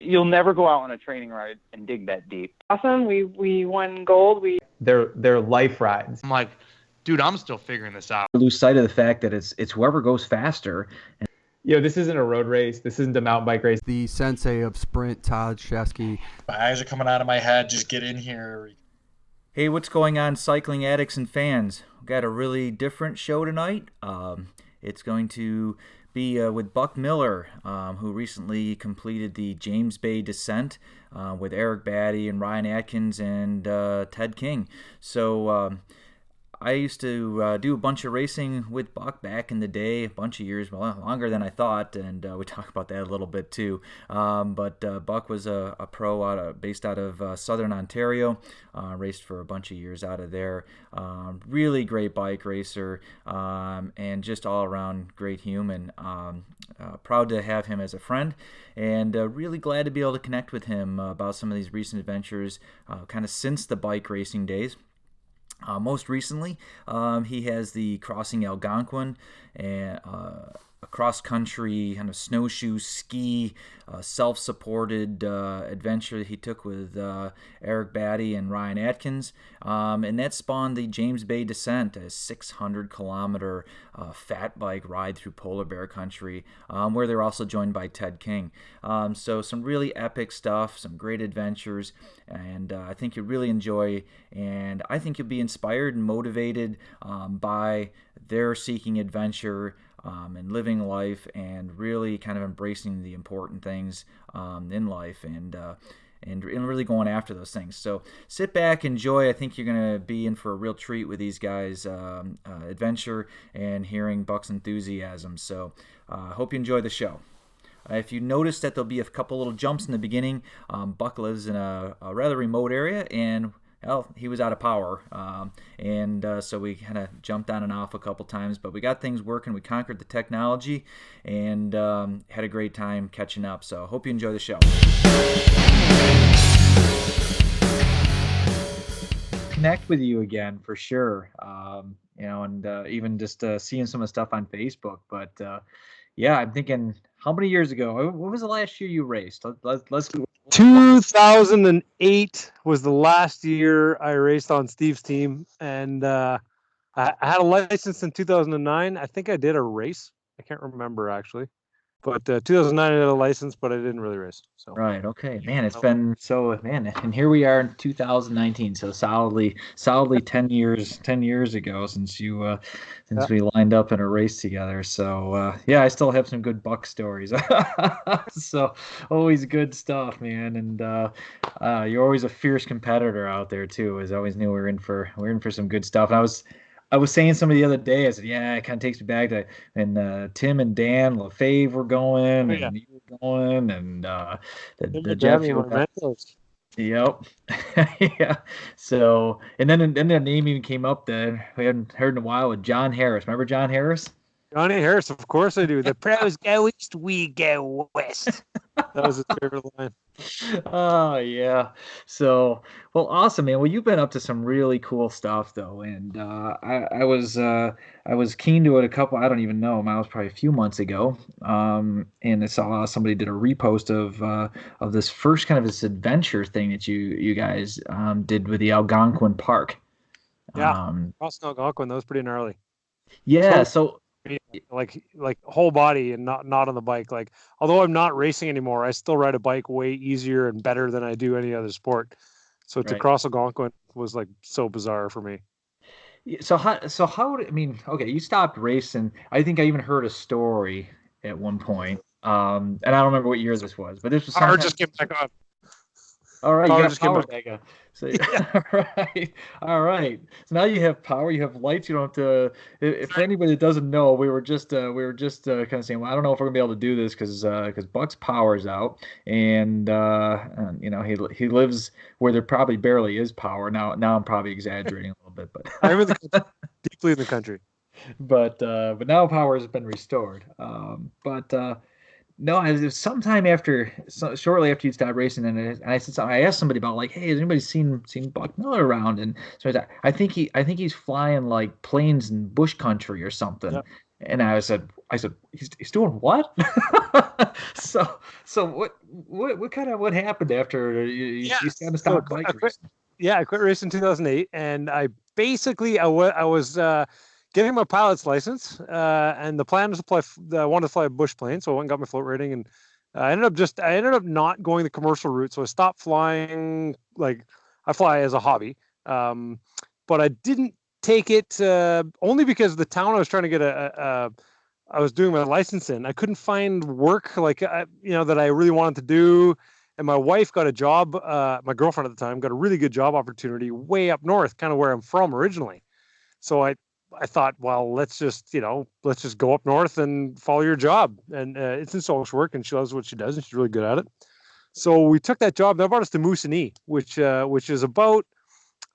you'll never go out on a training ride and dig that deep. Awesome. We won gold. They're life rides. I'm like, dude, I'm still figuring this out. Lose sight of the fact that it's whoever goes faster. This isn't a road race. This isn't a mountain bike race. The sensei of sprint, Todd Shesky. My eyes are coming out of my head. Just get in here. Hey, what's going on, cycling addicts and fans? We've got a really different show tonight. It's going to be with Buck Miller, who recently completed the James Bay descent with Eric Batty and Ryan Atkins and Ted King. So I used to do a bunch of racing with Buck back in the day, a bunch of years, well, longer than I thought, and we talk about that a little bit too. But Buck was a pro based out of Southern Ontario, raced for a bunch of years out of there. Really great bike racer, and just all around great human. Proud to have him as a friend, and really glad to be able to connect with him about some of these recent adventures, kind of since the bike racing days. Most recently, he has the Crossing Algonquin, and a cross-country kind of snowshoe ski self-supported adventure that he took with Eric Batty and Ryan Atkins, and that spawned the James Bay Descent, a 600-kilometer fat bike ride through polar bear country, where they're also joined by Ted King. So some really epic stuff, some great adventures, and I think you'll really enjoy, and I think you'll be inspired and motivated by their seeking adventure and living life, and really kind of embracing the important things in life, and really going after those things. So sit back, enjoy. I think you're going to be in for a real treat with these guys' adventure and hearing Buck's enthusiasm. So I hope you enjoy the show. If you notice that there'll be a couple little jumps in the beginning, Buck lives in a rather remote area, and well, he was out of power, and so we kind of jumped on and off a couple times, but we got things working. We conquered the technology, and had a great time catching up. So hope you enjoy the show. Connect with you again for sure, and even just seeing some of the stuff on Facebook. But yeah, I'm thinking, how many years ago? What was the last year you raced? Let's 2008 was the last year I raced on Steve's team, and I had a license in 2009. I think I did a race. I can't remember actually, but 2009 I had a license, but I didn't really race. So right, okay, man, it's been so, man, and here we are in 2019. So solidly 10 years ago since you we lined up in a race together. So yeah, I still have some good Buck stories. So always good stuff, man. And you're always a fierce competitor out there too. As I always knew we're in for some good stuff. And I was saying somebody the other day, I said, yeah, it kind of takes me back to when Tim and Dan LaFave were going, and you were going, and the Jeff. Yep. Yeah. So, and then the name even came up that we hadn't heard in a while, with John Harris. Remember John Harris? Johnny Harris, of course I do. The pros go east, we go west. That was his favorite line. Oh yeah. So, well, awesome, man. Well, you've been up to some really cool stuff though, and I was keen to it a couple. I don't even know. It was probably a few months ago, and I saw somebody did a repost of this first kind of this adventure thing that you guys did with the Algonquin Park. Yeah, crossing Algonquin. That was pretty gnarly. Yeah. So like whole body and not on the bike. Like, although I'm not racing anymore, I still ride a bike way easier and better than I do any other sport. So to cross Algonquin was like so bizarre for me. So how I mean, okay, you stopped racing. I think I even heard a story at one point. And I don't remember what year this was, but this was Power just came back on. All right, Power you just got power came back on. So, all right. So now you have power, you have lights. You don't have to. If for anybody that doesn't know, we were just kind of saying, well, I don't know if we're gonna be able to do this because Buck's power's out, and he lives where there probably barely is power. Now I'm probably exaggerating a little bit, but I'm deeply in the country. But now power has been restored. No, it was sometime shortly after you stopped racing, and I said something. I asked somebody about, like, hey, has anybody seen Buck Miller around? And so I think he's flying like planes in bush country or something. Yep. And I said he's doing what? so So what happened after you kind of stopped bike racing? Yeah, I quit racing in 2008, and I basically I was getting my pilot's license, and the plan was to fly. I wanted to fly a bush plane, so I went and got my float rating, and I ended up not going the commercial route, so I stopped flying. Like I fly as a hobby, but I didn't take it only because the town I was trying to get I was doing my license in. I couldn't find work that I really wanted to do. And my wife got a job. My girlfriend at the time got a really good job opportunity way up north, kind of where I'm from originally. So I thought, well, let's just go up north and follow your job. And it's in social work, and she loves what she does, and she's really good at it. So we took that job. That brought us to Moosonee, which is about.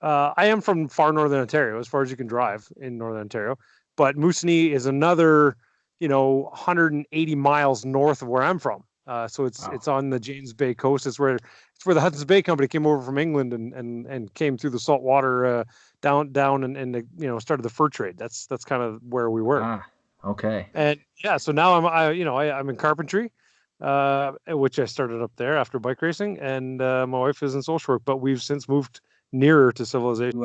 I am from far northern Ontario, as far as you can drive in northern Ontario. But Moosonee is another, 180 miles north of where I'm from. So it's on the James Bay coast. It's where the Hudson's Bay Company came over from England and came through the salt water down and started the fur trade. That's kind of where we were. Okay. And yeah, so now I'm in carpentry, which I started up there after bike racing, and my wife is in social work, but we've since moved nearer to civilization.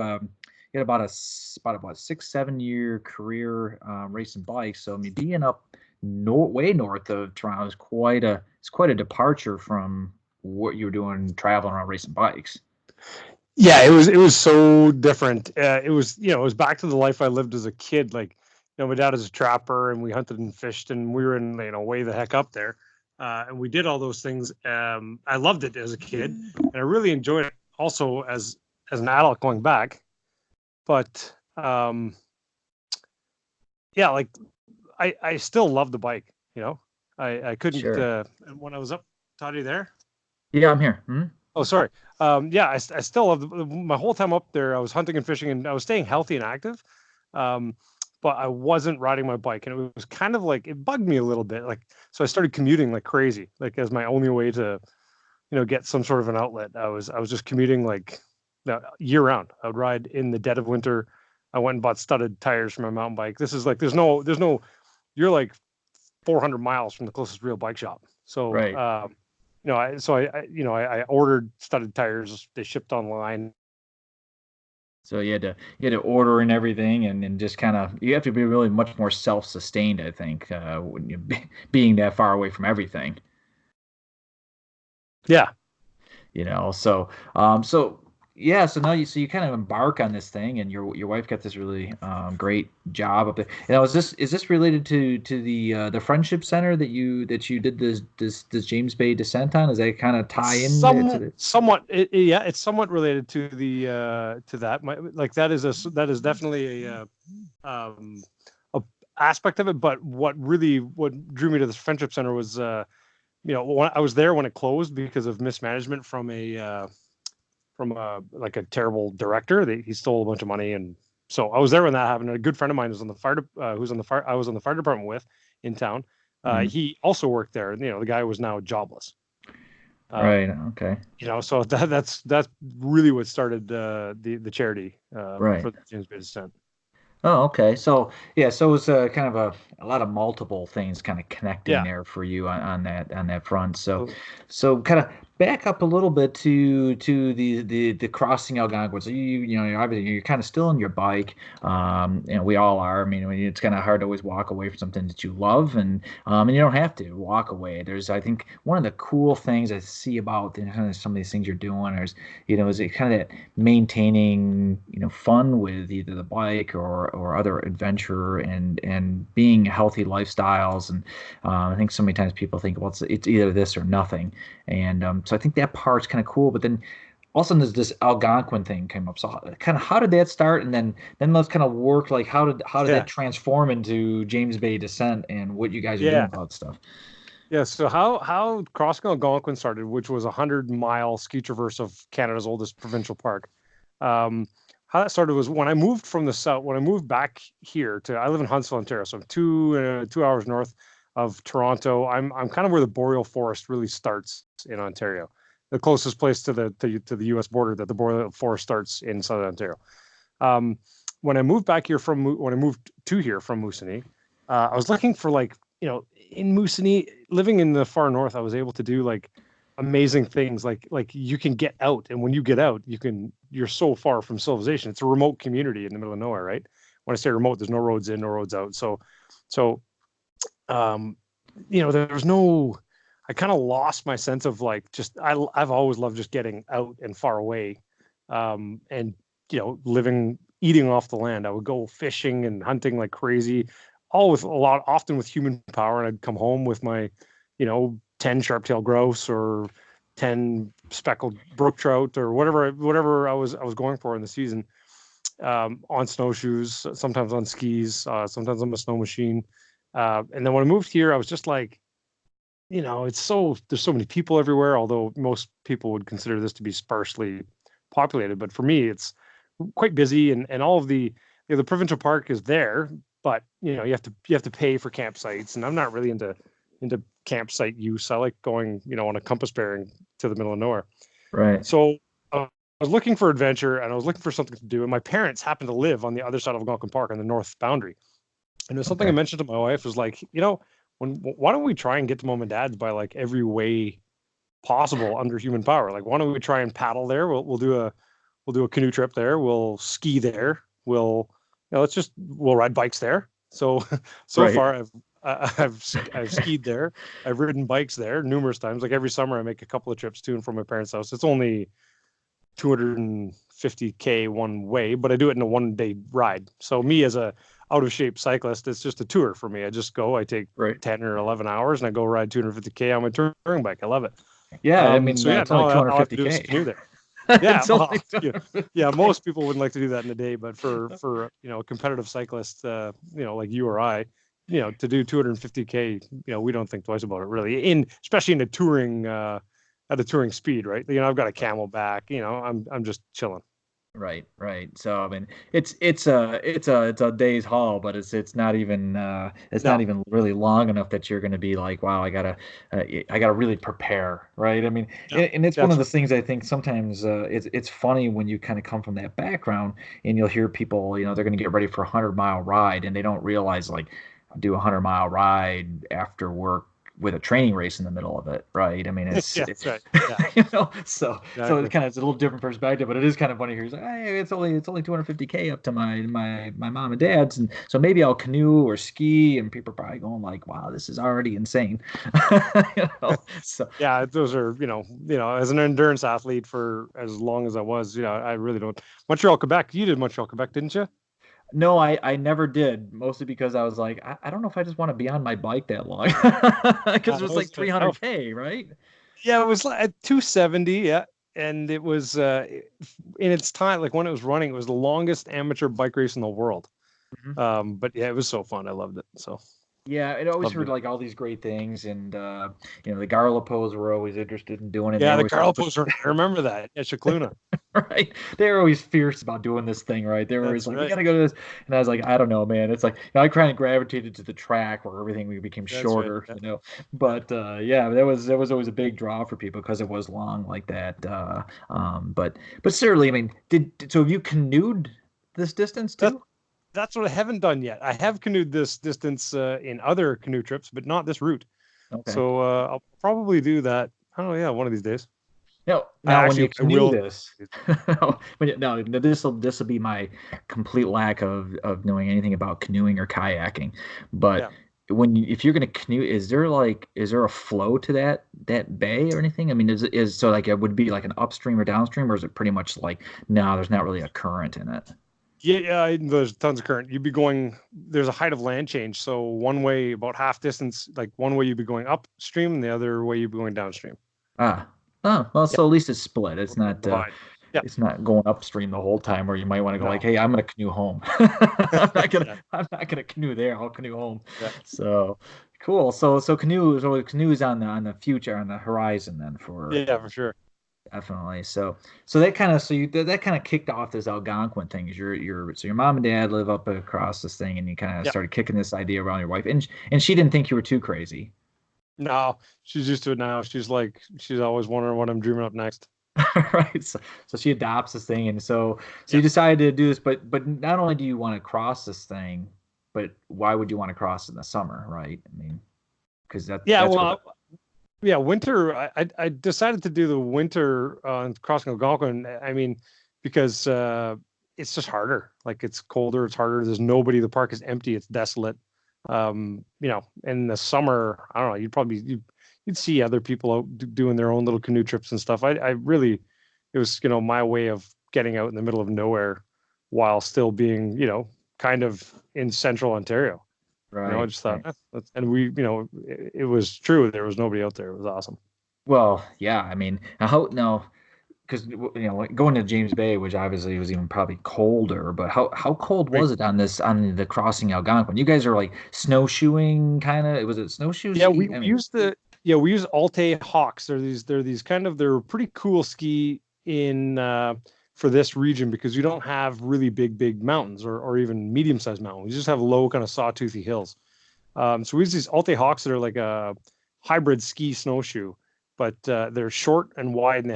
You had about a 6-7 year career racing bikes. So I mean, being up way north of Toronto is quite a departure from what you were doing traveling around racing bikes. Yeah, it was so different. It was back to the life I lived as a kid. Like, my dad is a trapper, and we hunted and fished, and we were in way the heck up there, and we did all those things. I loved it as a kid, and I really enjoyed it also as an adult going back. But yeah, like I still love the bike. I couldn't. Sure. When I was up, Todd, are you there? Yeah, I'm here. Hmm? Oh, sorry. Yeah, I still love my whole time up there. I was hunting and fishing, and I was staying healthy and active. But I wasn't riding my bike, and it was kind of like it bugged me a little bit. Like, so I started commuting like crazy, like as my only way to, get some sort of an outlet. I was just commuting like year round. I would ride in the dead of winter. I went and bought studded tires for my mountain bike. This is like there's no. You're like 400 miles from the closest real bike shop. So right. I ordered studded tires. They shipped online. So you had to order and everything, and just kind of you have to be really much more self-sustained, I think, when you being that far away from everything. Yeah. So yeah, so now you kind of embark on this thing, and your wife got this really great job up there. Now, is this related to the Friendship Center that you did this James Bay descent on? Does that kind of tie in? Somewhat, it's somewhat related to the to that. That is definitely a aspect of it. But what drew me to this Friendship Center was I was there when it closed because of mismanagement from a terrible director. He stole a bunch of money, and so I was there when that happened. A good friend of mine was on the fire. I was on the fire department with in town. He also worked there. The guy was now jobless. Right. Okay. So that's really what started the charity right. for the James Bay descent. Oh, okay. So yeah, so it was kind of a lot of multiple things kind of connecting there for you on that front. So kind of back up a little bit to the crossing Algonquin. So obviously you're kind of still on your bike. We all are. I mean, it's kind of hard to always walk away from something that you love, and you don't have to walk away. There's, I think, one of the cool things I see about kind of some of these things you're doing is it kind of maintaining fun with either the bike or other adventure and being healthy lifestyles. And I think so many times people think, well, it's either this or nothing. And so I think that part's kind of cool. But then also there's this Algonquin thing came up. So kind of how did that start? And then let's kind of work like how did that transform into James Bay descent and what you guys are doing about stuff? Yeah, so how crossing Algonquin started, which was a 100-mile ski traverse of Canada's oldest provincial park. How that started was when I moved from the south. When I moved back here I live in Huntsville, Ontario, so I'm 2 hours north of Toronto. I'm kind of where the boreal forest really starts in Ontario. The closest place to the U.S. border that the boreal forest starts in southern Ontario. When I moved back here from Moosonee, I was looking for in Moosonee, living in the far north, I was able to do like amazing things. Like you can get out, and when you get out, you're so far from civilization. It's a remote community in the middle of nowhere, right? When I say remote, there's no roads in, no roads out. So, there's no. I kind of lost my sense of like I've always loved just getting out and far away, and eating off the land. I would go fishing and hunting like crazy, often with human power, and I'd come home with my 10 sharp-tailed grouse or 10 speckled brook trout or whatever I was going for in the season, on snowshoes, sometimes on skis, sometimes on a snow machine. And then when I moved here, I was just like, there's so many people everywhere, although most people would consider this to be sparsely populated. But for me, it's quite busy, and all of the provincial park is there, but you have to pay for campsites, and I'm not really into campsite use. I like going on a compass bearing to the middle of nowhere. Right. So I was looking for adventure, and I was looking for something to do, and my parents happened to live on the other side of Algonquin Park on the north boundary, and it was something I mentioned to my wife. Was like, why don't we try and get to mom and dad's by like every way possible under human power? Like, why don't we try and paddle there? We'll do a canoe trip there. We'll ski there. We'll ride bikes there. So Right. far I've skied there. I've ridden bikes there numerous times. Like every summer I make a couple of trips to and from my parents' house. It's only 250K one way, but I do it in a 1-day ride. So me as a out of shape cyclist, it's just a tour for me. I just go, I take 10 or 11 hours and I go ride 250K on my touring bike. I love it. Yeah. I mean, it's only all I have to do is 250K. canoe there. Yeah. Most people wouldn't like to do that in a day, but for a competitive cyclist, like you or I, to do 250K, we don't think twice about it really. Especially in a touring at a touring speed, right? I've got a Camelback. I'm just chilling. Right. So I mean, it's a day's haul, but it's not even not even really long enough that you're going to be like, wow, I gotta really prepare, right? I mean, and it's one of the things I think sometimes it's funny when you kind of come from that background and you'll hear people, they're going to get ready for a 100-mile ride and they don't realize like do a 100-mile ride after work with a training race in the middle of it, right? I mean, it's right. Yeah. So Exactly. it's kind of a little different perspective, but it is kind of funny here. He's like, hey, it's only 250K up to my mom and dad's, and so maybe I'll canoe or ski, and people are probably going like, wow, this is already insane. So yeah, those are as an endurance athlete for as long as I was, I really don't. Montreal, Quebec. You did Montreal, Quebec, didn't you? No, I never did, mostly because I was like, I don't know if I just want to be on my bike that long, because it was like 300K, right? Yeah, it was like 270, yeah. And it was in its time, like when it was running, it was the longest amateur bike race in the world. Mm-hmm. But yeah, it was so fun. I loved it. So yeah, I always heard like all these great things, and the Garlapos were always interested in doing it. Yeah, the Garlapos I remember that at Chicluna. Right, they were always fierce about doing this thing, right? They were always like, we gotta go to this, and I was like, I don't know, man. It's like I kind of gravitated to the track where everything became shorter, right, yeah. But that was always a big draw for people because it was long like that. But certainly, I mean, so have you canoed this distance too? That's what I haven't done yet. I have canoed this distance in other canoe trips, but not this route. Okay. So I'll probably do that. Oh yeah, one of these days. Now when you canoe this, this will be my complete lack of knowing anything about canoeing or kayaking. But if you're going to canoe, is there a flow to that bay or anything? I mean, is so like it would be like an upstream or downstream, or is it pretty much like no, there's not really a current in it? Yeah, there's tons of current. You'd be going. There's a height of land change. So one way, about half distance, like one way you'd be going upstream, and the other way you'd be going downstream. Well, so at least it's split. It's not it's not going upstream the whole time, where you might want to go like, hey, I'm gonna canoe home. I'm not gonna canoe there. I'll canoe home. Yeah. So cool. So canoe is on the future, on the horizon then for for sure. Definitely. So that kind of kicked off this Algonquin thing. So your mom and dad live up across this thing, and you kind of started kicking this idea around your wife, and she didn't think you were too crazy. No, she's used to it now. She's always wondering what I'm dreaming up next. Right. So she adopts this thing, and so you decided to do this, but not only do you want to cross this thing, but why would you want to cross in the summer, right? I mean, Because that's winter. I decided to do the winter on crossing Algonquin. I mean, because it's just harder. Like it's colder, it's harder. There's nobody. The park is empty. It's desolate. In the summer, I don't know. You'd see other people out doing their own little canoe trips and stuff. It was my way of getting out in the middle of nowhere while still being kind of in central Ontario. right. I just thought, Right. and we, it was true. There was nobody out there. It was awesome. Well, yeah. I mean, because going to James Bay, which obviously was even probably colder, but how cold was it on the crossing Algonquin? You guys are like snowshoeing kind of. Was it snowshoes? Yeah, we use Alte Hawks. They're pretty cool ski in for this region because you don't have really big mountains or even medium-sized mountains. You just have low kind of sawtoothy hills. So we use these Alte Hawks that are like a hybrid ski snowshoe, but they're short and wide, and they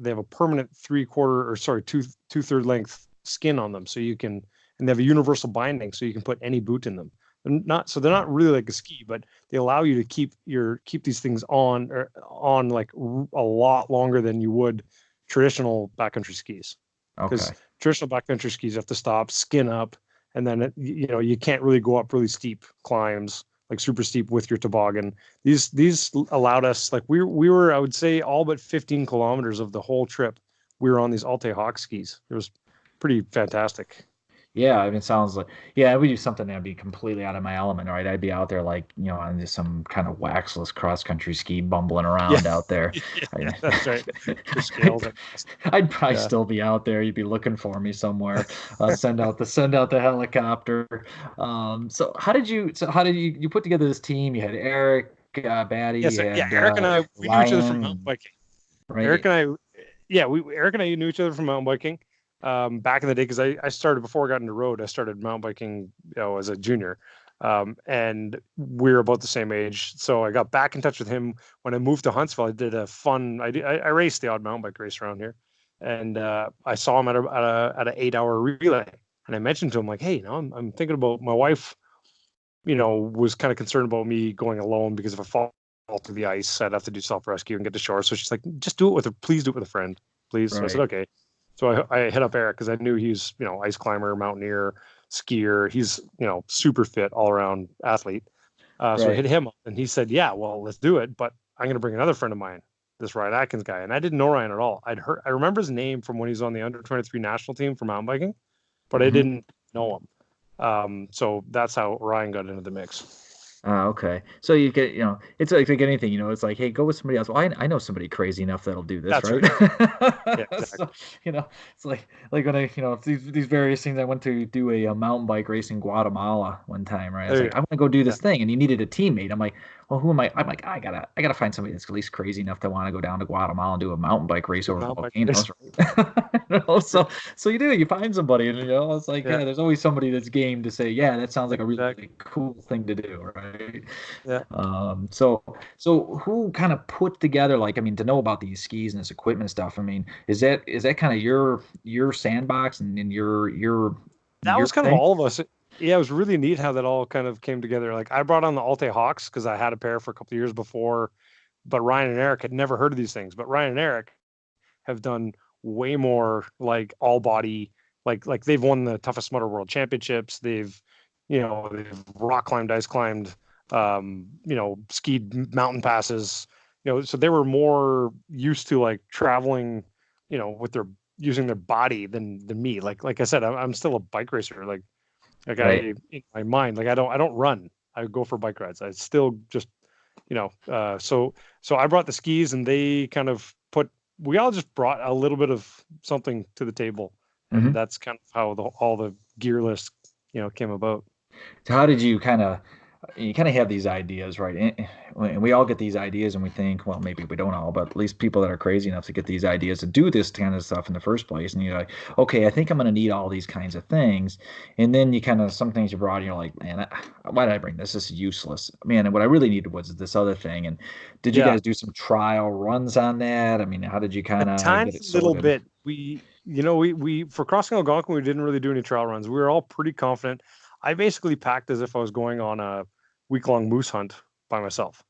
have a permanent two-third length skin on them, and they have a universal binding, so you can put any boot in them. They're not really like a ski, but they allow you to keep these things on like a lot longer than you would traditional backcountry skis. Because traditional backcountry skis, you have to stop, skin up, and then you can't really go up really steep climbs, like super steep with your toboggan. These allowed us, like we were, I would say, all but 15 kilometers of the whole trip, we were on these Alte Hawk skis. It was pretty fantastic. Yeah, I mean, it sounds like, yeah, we do something that'd be completely out of my element, right? I'd be out there like, on just some kind of waxless cross-country ski bumbling around out there. Yeah, that's right. The scales I'd probably still be out there. You'd be looking for me somewhere. Send out the helicopter. So how did you put together this team? You had Eric Batty. Yes, Eric and I, we knew each other from mountain biking. Right. Eric and I knew each other from mountain biking. Back in the day, because I started before I got into road. I started mountain biking, as a junior, and we were about the same age. So I got back in touch with him when I moved to Huntsville. I did I raced the odd mountain bike race around here, and I saw him at an 8-hour relay, and I mentioned to him like, hey, I'm thinking about my wife. Was kind of concerned about me going alone because if I fall through the ice, I'd have to do self rescue and get to shore. So she's like, just do it with her. Please do it with a friend, please. Right. So I said, okay. So I hit up Eric because I knew he's, ice climber, mountaineer, skier. He's, super fit, all around athlete. So I hit him up and he said, yeah, well, let's do it. But I'm going to bring another friend of mine, this Ryan Atkins guy. And I didn't know Ryan at all. I remember his name from when he was on the under 23 national team for mountain biking, but I didn't know him. So that's how Ryan got into the mix. Okay. So you get, it's like anything, it's like, hey, go with somebody else. Well, I know somebody crazy enough that'll do this, that's right? Yeah, exactly. So, it's like when I, these various things. I went to do a mountain bike race in Guatemala one time, right? I was like, I'm gonna go do this thing, and you needed a teammate. I'm like, well, who am I? I'm like, I gotta find somebody that's at least crazy enough to want to go down to Guatemala and do a mountain bike race over volcanoes. So you find somebody, and it's like, yeah, there's always somebody that's game to say, yeah, that sounds like a really cool thing to do, right? Yeah. So who kind of put together, like, I mean, to know about these skis and this equipment stuff, I mean, is that kind of your sandbox and your that was kind of all of us. Yeah, it was really neat how that all kind of came together. Like I brought on the Alte Hawks because I had a pair for a couple of years before, but Ryan and Eric had never heard of these things. But Ryan and Eric have done way more like all body, like they've won the toughest mudder world championships. They've rock climbed, ice climbed, skied mountain passes, so they were more used to like traveling, using their body than me. Like I said, I'm still a bike racer. Like right. In my mind, like I don't run. I go for bike rides. I still just, so I brought the skis and they kind of we all just brought a little bit of something to the table. And that's kind of how all the gear list, came about. So how did you kind of have these ideas, right? And we all get these ideas and we think, well, maybe we don't all, but at least people that are crazy enough to get these ideas to do this kind of stuff in the first place. And you're like, okay, I think I'm going to need all these kinds of things. And then you kind of, some things you brought and you're like, man, why did I bring this? This is useless. Man, and what I really needed was this other thing. And did you guys do some trial runs on that? I mean, how did you kind of get it sorted? Little bit. We for crossing Algonquin, we didn't really do any trial runs. We were all pretty confident. I basically packed as if I was going on a week-long moose hunt by myself.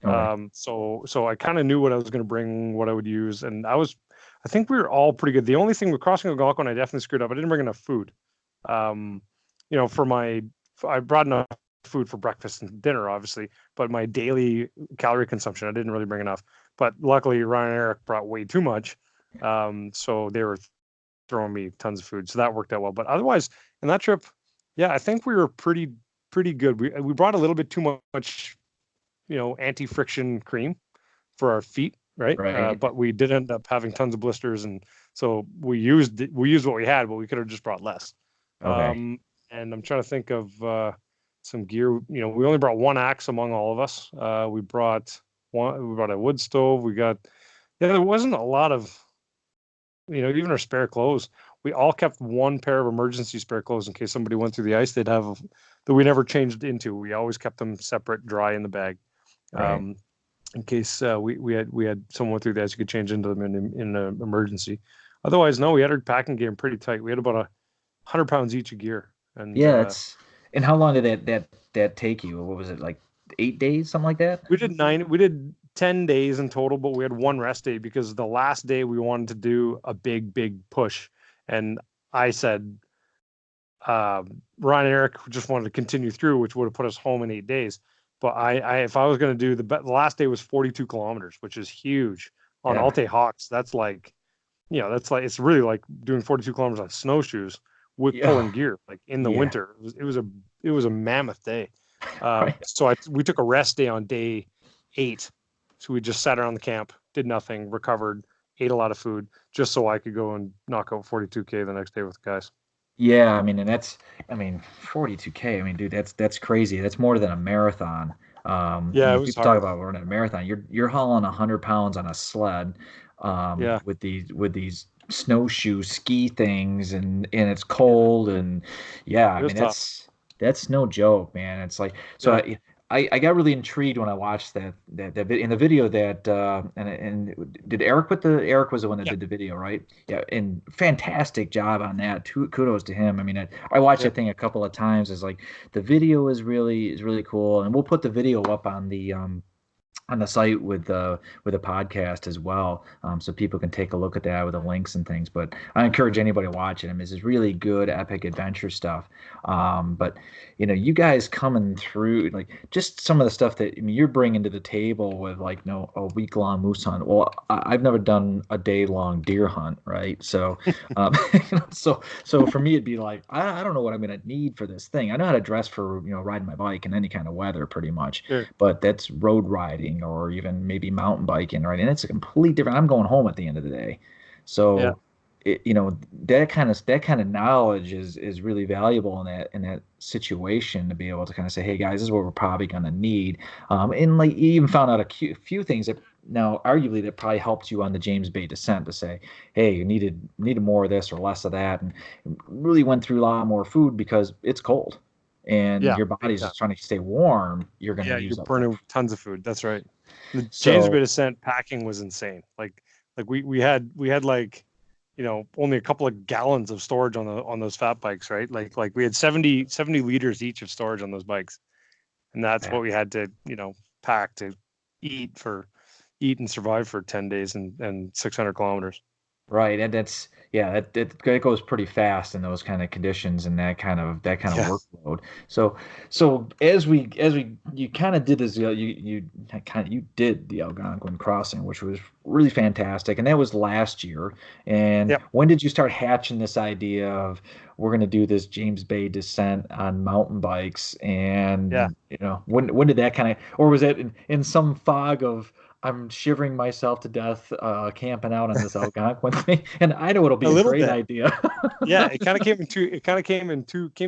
Okay. So I kind of knew what I was going to bring, what I would use, and I think we were all pretty good. The only thing with crossing Algonquin, I definitely screwed up. I didn't bring enough food. I brought enough food for breakfast and dinner, obviously, but my daily calorie consumption, I didn't really bring enough. But luckily, Ryan and Eric brought way too much, so they were throwing me tons of food, so that worked out well. But otherwise, in that trip, yeah, I think we were pretty good. We brought a little bit too much, anti-friction cream for our feet, right? Right. But we did end up having tons of blisters, and so we used what we had, but we could have just brought less. Okay. And I'm trying to think of some gear. We only brought one axe among all of us. We brought a wood stove. There wasn't a lot of, even our spare clothes. We all kept one pair of emergency spare clothes in case somebody went through the ice. They'd have that we never changed into. We always kept them separate, dry in the bag. Right. In case we had someone went through the ice, you could change into them in an emergency. Otherwise, no, we had our packing game pretty tight. We had about 100 pounds each of gear. And Yeah, and how long did that take you? What was it, like 8 days, something like that? we did 10 days in total, but we had one rest day because the last day we wanted to do a big push. And I said, Ryan and Eric just wanted to continue through, which would have put us home in 8 days. But if I was going to do the last day was 42 kilometers, which is huge on Yeah. Alte Hawks. That's like, it's really like doing 42 kilometers on snowshoes with Yeah. pulling gear, like in the Yeah. winter. It was a mammoth day. Right. So we took a rest day on day 8. So we just sat around the camp, did nothing, recovered, ate a lot of food, just so I could go and knock out 42K the next day with the guys. Yeah, I mean, 42K. I mean, dude, that's crazy. That's more than a marathon. Yeah, it When was people hard. talk about running a marathon, you're hauling 100 pounds on a sled, Yeah. with these snowshoe ski things, and it's cold, and yeah, I It was mean tough. that's no joke, man. It's like, so Yeah. I got really intrigued when I watched that in the video that and did Eric was the one that Yeah. did the video, right? Yeah, and fantastic job on that. Kudos to him. I mean, I watched Yeah. that thing a couple of times. It's like the video is really cool, and we'll put the video up on the site with the podcast as well, so people can take a look at that with the links and things. But I encourage anybody watching them. This is really good epic adventure stuff. But you guys coming through, like, just some of the stuff that, I mean, you're bringing to the table with, like, a week long moose hunt. Well, I've never done a day long deer hunt, right? So so for me it'd be like, I don't know what I'm gonna need for this thing. I know how to dress for riding my bike in any kind of weather pretty much, Sure. but that's road riding or even maybe mountain biking, right? And it's a complete different. I'm going home at the end of the day, so Yeah. that kind of knowledge is really valuable in that situation, to be able to kind of say, hey guys, this is what we're probably going to need. And like, you even found out a few things that now arguably that probably helped you on the James Bay descent, to say, hey, you needed more of this or less of that, and really went through a lot more food because it's cold and Yeah. your body's just trying to stay warm. You're going Yeah, to use you're up burning that. tons of food. That's right. The So- James Bay descent packing was insane. Like we had like, only a couple of gallons of storage on those fat bikes, right? Like we had 70 liters each of storage on those bikes, and that's what we had to pack to eat and survive for 10 days and 600 kilometers. Right, and that goes pretty fast in those kind of conditions and that kind of Yeah. workload. So as you kind of did this, you did the Algonquin crossing, which was really fantastic, and that was last year. And Yep. when did you start hatching this idea of, we're going to do this James Bay descent on mountain bikes? And Yeah. when did that kind of, or was it in some fog of, I'm shivering myself to death camping out on this Algonquin thing, and I know it'll be a great bit. idea. Yeah, it kind of came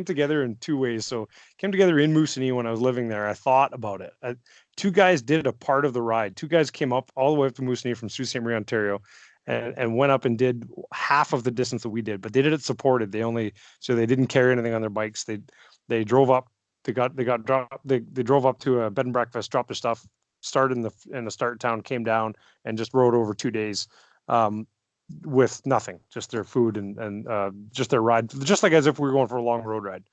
together in two ways. So it came together in Moosonee when I was living there. I thought about it. Two guys did a part of the ride. Two guys came up all the way up to Moosonee from Sault Ste. Marie, Ontario, and went up and did half of the distance that we did. But they did it supported. So they didn't carry anything on their bikes. They drove up. They drove up to a bed and breakfast, dropped their stuff, started in the start town, came down, and just rode over 2 days with nothing, just their food and just their ride, just like as if we were going for a long road ride.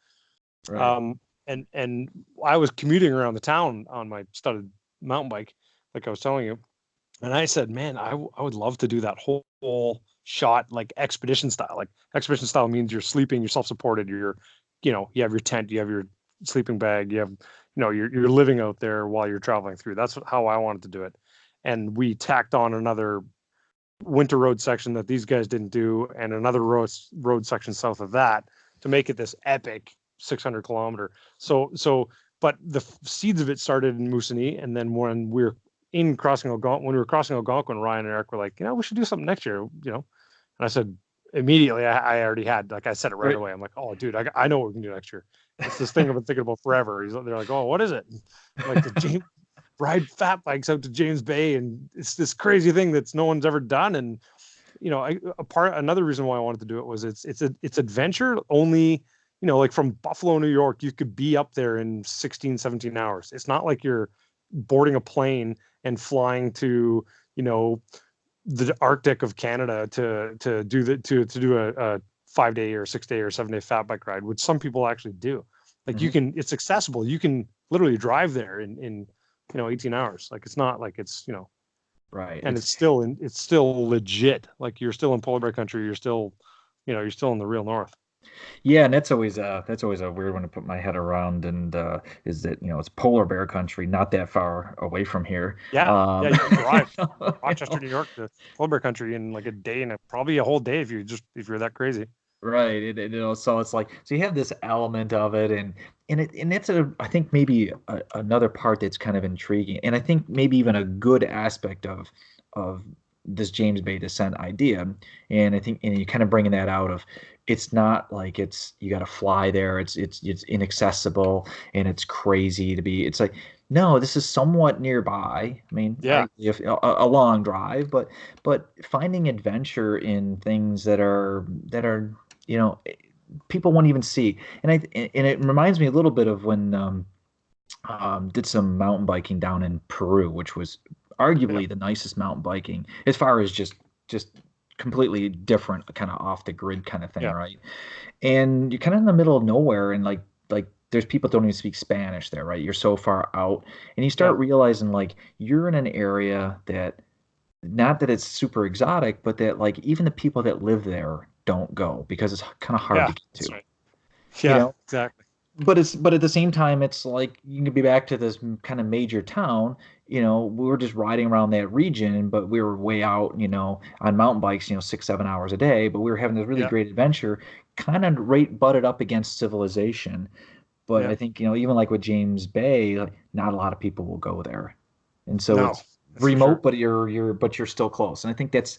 Right. And I was commuting around the town on my studded mountain bike, like I was telling you. And I said, man, I would love to do that whole shot, like expedition style. Like expedition style means you're sleeping, you're self-supported, you have your tent, you have your sleeping bag, you have, you're living out there while you're traveling through. That's how I wanted to do it. And we tacked on another winter road section that these guys didn't do, and another road section south of that to make it this epic 600 kilometer. But the seeds of it started in Moosonee, and then when we were crossing Algonquin, Ryan and Eric were like, we should do something next year, And I said immediately, I already had, like I said it right away. I'm like, oh, dude, I know what we can do next year. It's this thing I've been thinking about forever. They're like, oh, what is it? Like ride fat bikes out to James Bay, and it's this crazy thing that's no one's ever done. And another reason why I wanted to do it was it's adventure only. Like from Buffalo, New York, you could be up there in 16, 17 hours. It's not like you're boarding a plane and flying to the Arctic of Canada to do a 5-day or 6-day or 7-day fat bike ride, which some people actually do. Like it's accessible. You can literally drive there in 18 hours. Like it's not like it's right. And it's still legit. Like you're still in polar bear country. You're still you're still in the real north. Yeah, and that's always a weird one to put my head around. And is that it's polar bear country, not that far away from here. Yeah, you can drive Rochester, New York to polar bear country in like a day, and probably a whole day if you're that crazy. Right. So it's like, so you have this element of it, and it's I think maybe another part that's kind of intriguing, and I think maybe even a good aspect of this James Bay descent idea. And I think, and you're kind of bringing that out of, it's not like you got to fly there. It's inaccessible and it's crazy to be. It's like, no, this is somewhat nearby. I mean, yeah, a long drive, but finding adventure in things that are people won't even see. And it reminds me a little bit of when did some mountain biking down in Peru, which was arguably the nicest mountain biking as far as just completely different, kind of off the grid kind of thing, right? And you're kind of in the middle of nowhere, and like there's people that don't even speak Spanish there, right? You're so far out, and you start realizing like you're in an area that, not that it's super exotic, but that like even the people that live there don't go because it's kind of hard to get to. Right. Yeah, exactly. But at the same time, it's like you can be back to this kind of major town. We were just riding around that region, but we were way out, on mountain bikes, 6-7 hours a day. But we were having this really great adventure, kind of butted up against civilization. But I think, even like with James Bay, like, not a lot of people will go there, and so it's remote, but you're still close. And I think that's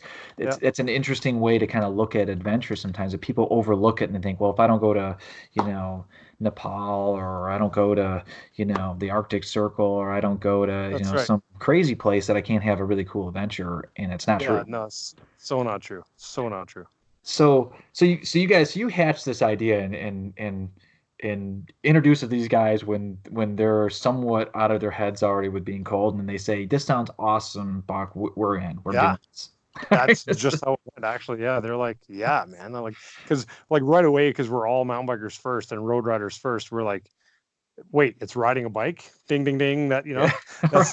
an interesting way to kind of look at adventure sometimes. That people overlook it and they think, well, if I don't go to, Nepal, or I don't go to, the Arctic Circle, or I don't go to, some crazy place, that I can't have a really cool adventure. And it's not true. No, it's so not true. So not true. So you guys, you hatched this idea and introduce these guys when they're somewhat out of their heads already with being cold, and they say, "This sounds awesome, Bach. We're in. We're doing this." That's just how it went, actually. Yeah, they're like, yeah, man. They're like, because like right away, because we're all mountain bikers first and road riders first. We're like, wait, it's riding a bike? Ding, ding, ding. That that's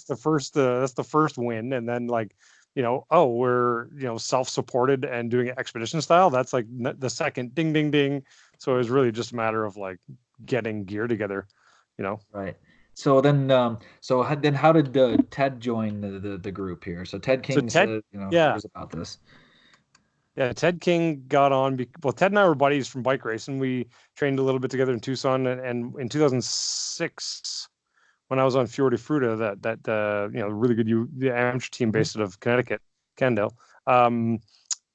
the first. That's the first win, and then like, we're self-supported and doing it expedition style. That's like the second. Ding, ding, ding. So it was really just a matter of like getting gear together, Right. So then, how did Ted join the group here? So Ted King said, here's about this. Yeah, Ted King got on. Ted and I were buddies from bike racing. We trained a little bit together in Tucson, and in 2006, when I was on Fior di Fruta, that really good the amateur team based out of Connecticut, Cannondale.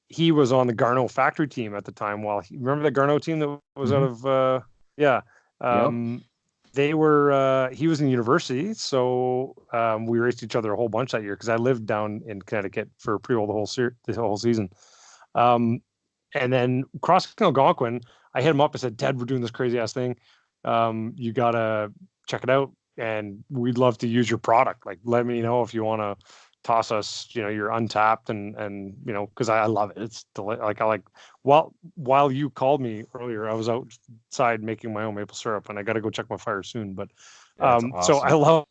He was on the Garneau factory team at the time. Remember the Garneau team that was out of they were he was in university, so we raced each other a whole bunch that year because I lived down in Connecticut for pretty well the whole season. And then crossing Algonquin, I hit him up. I said, Ted, we're doing this crazy ass thing. You gotta check it out, and we'd love to use your product. Like, let me know if you want to toss us, your Untapped, and because I love it. It's while you called me earlier, I was outside making my own maple syrup, and I got to go check my fire soon. But awesome. So I love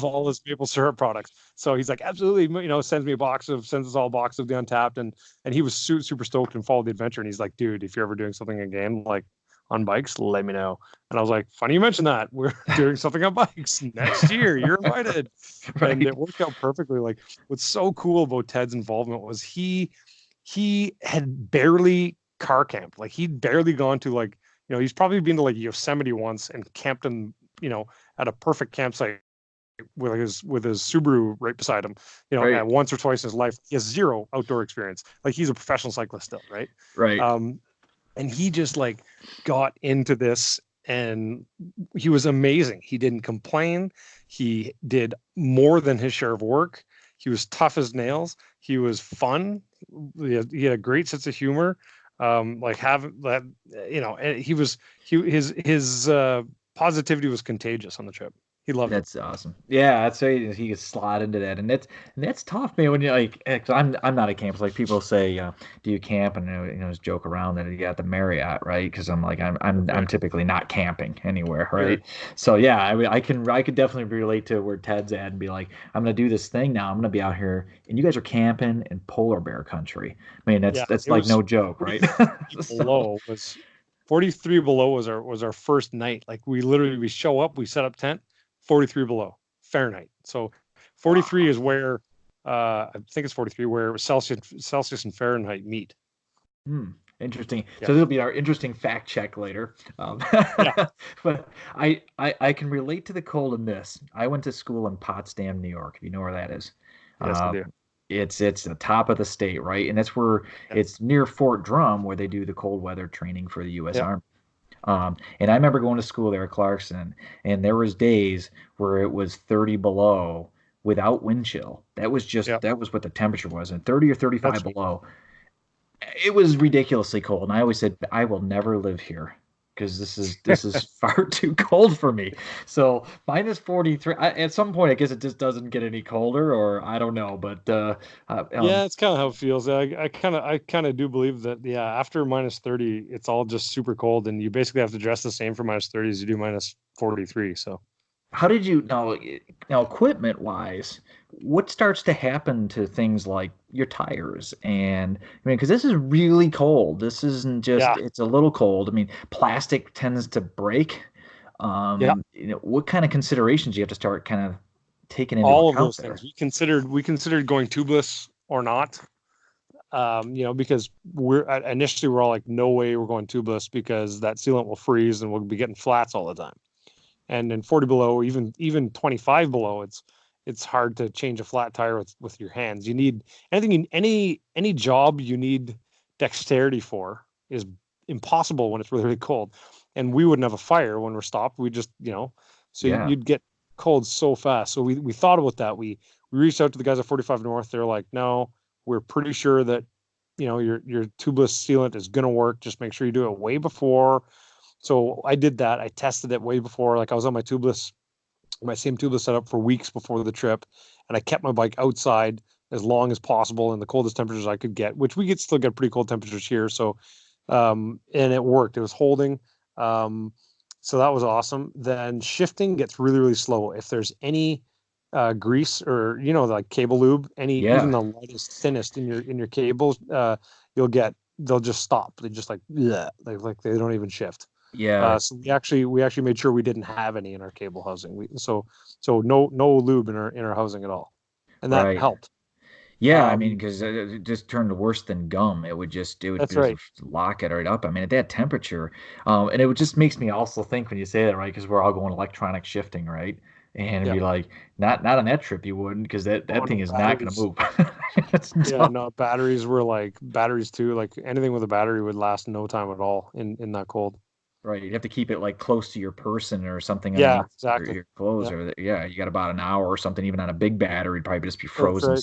all his maple syrup products. So he's like, absolutely, sends us all a box of the Untapped, and he was super stoked and followed the adventure. And he's like, dude, if you're ever doing something again, like on bikes, let me know. And I was like, funny you mentioned that. We're doing something on bikes next year. You're invited. Right. And it worked out perfectly. Like, what's so cool about Ted's involvement was he had barely car camped. Like, he'd barely gone to, like, he's probably been to like Yosemite once and camped in, at a perfect campsite with his Subaru right beside him, Right. at once or twice in his life. He has zero outdoor experience. Like, he's a professional cyclist still, right? Right. And he just like got into this, and he was amazing. He didn't complain. He did more than his share of work. He was tough as nails. He was fun. He had a great sense of humor. His positivity was contagious on the trip. He loved it. That's awesome. Yeah, that's why he could slide into that, and that's tough, man. When you're like, 'cause I'm not a camper. Like, people say, do you camp? And just joke around that you got the Marriott, right? Because I'm like, I'm typically not camping anywhere, right? Sure. So yeah, I could definitely relate to where Ted's at and be like, I'm gonna do this thing now. I'm gonna be out here, and you guys are camping in polar bear country. I mean, that's like no joke, right? Below was 43 below was our first night. Like, we show up, we set up tent. 43 below Fahrenheit. So 43 is where I think it's 43 where Celsius and Fahrenheit meet. Interesting. Yeah. So this will be our interesting fact check later. But I can relate to the cold in this. I went to school in Potsdam, New York. If you know where that is. Yes, I do. It's the top of the state, right? And that's where it's near Fort Drum, where they do the cold weather training for the U.S. Army. And I remember going to school there at Clarkson, and there was days where it was 30 below without wind chill. That was that was what the temperature was, and 30 or 35 below. It was ridiculously cold, and I always said, I will never live here because this is far too cold for me. So minus 43. At some point, I guess it just doesn't get any colder, or I don't know. But it's kind of how it feels. I kind of do believe that. Yeah, after minus 30, it's all just super cold, and you basically have to dress the same for minus 30 as you do minus 43. So, how did you now equipment wise? What starts to happen to things like your tires? And I mean, because this is really cold. This isn't just it's a little cold. I mean, plastic tends to break. What kind of considerations do you have to start kind of taking into all account of those there? things? We considered going tubeless or not. Because we're all like, no way we're going tubeless because that sealant will freeze and we'll be getting flats all the time. And in 40 below, even 25 below, it's hard to change a flat tire with your hands. You need any job you need dexterity for is impossible when it's really, really cold. And we wouldn't have a fire when we're stopped. We just, you'd get cold so fast. So we thought about that. We reached out to the guys at 45 North. They're like, no, we're pretty sure that, your tubeless sealant is going to work. Just make sure you do it way before. So I did that. I tested it way before. Like, I was on my same tubeless setup for weeks before the trip, and I kept my bike outside as long as possible in the coldest temperatures I could get, which we could still get pretty cold temperatures here. So, and it worked. It was holding. So that was awesome. Then shifting gets really, really slow. If there's any grease or like cable lube, even the lightest, thinnest in your cables, they'll just stop. They just they don't even shift. So we actually made sure we didn't have any in our cable housing. So no lube in our housing at all, and that helped. Yeah, I mean, because it just turned worse than gum. It would just lock it right up. I mean, at that temperature, and it just makes me also think when you say that, right? Because we're all going electronic shifting, right? And it'd be like, not on that trip you wouldn't, because that thing is not going to move. Batteries too. Like, anything with a battery would last no time at all in that cold. Right, you'd have to keep it like close to your person or something. Exactly. Your clothes, or you got about an hour or something. Even on a big battery, it'd probably just be frozen.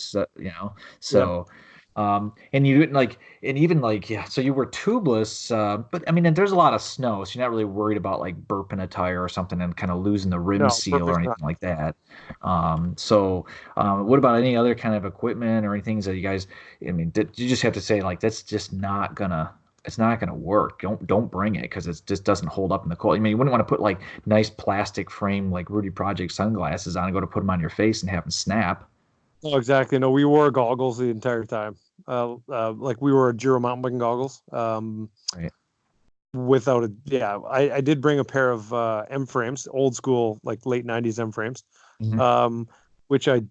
So, and you didn't so you were tubeless, but I mean, and there's a lot of snow, so you're not really worried about like burping a tire or something and kind of losing the rim seal or anything like that. What about any other kind of equipment or anything that you guys? I mean, did you just have to say like that's just not gonna it's not going to work. Don't bring it because it just doesn't hold up in the cold. I mean, you wouldn't want to put like nice plastic frame like Rudy Project sunglasses on and go to put them on your face and have them snap. Oh, exactly. No, we wore goggles the entire time. Like we wore Giro mountain biking goggles. Right. Without a I did bring a pair of M frames, old school like late '90s M frames, Mhm. which I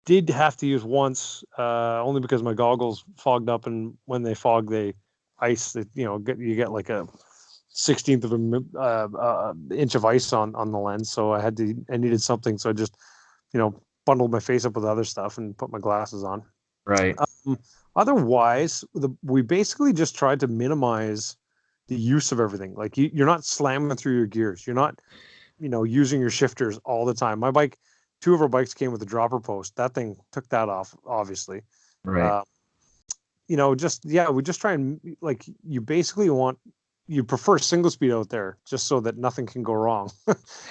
did have to use once, only because my goggles fogged up, and when they fog, they ice. You get like a 16th of an inch of ice on the lens. So I needed something, so I just bundled my face up with other stuff and put my glasses on. Right. Otherwise, we basically just tried to minimize the use of everything. Like you're not slamming through your gears. You're not, using your shifters all the time. My bike, two of our bikes came with a dropper post. That thing took that off, obviously. Right. We just try and like you prefer single speed out there just so that nothing can go wrong.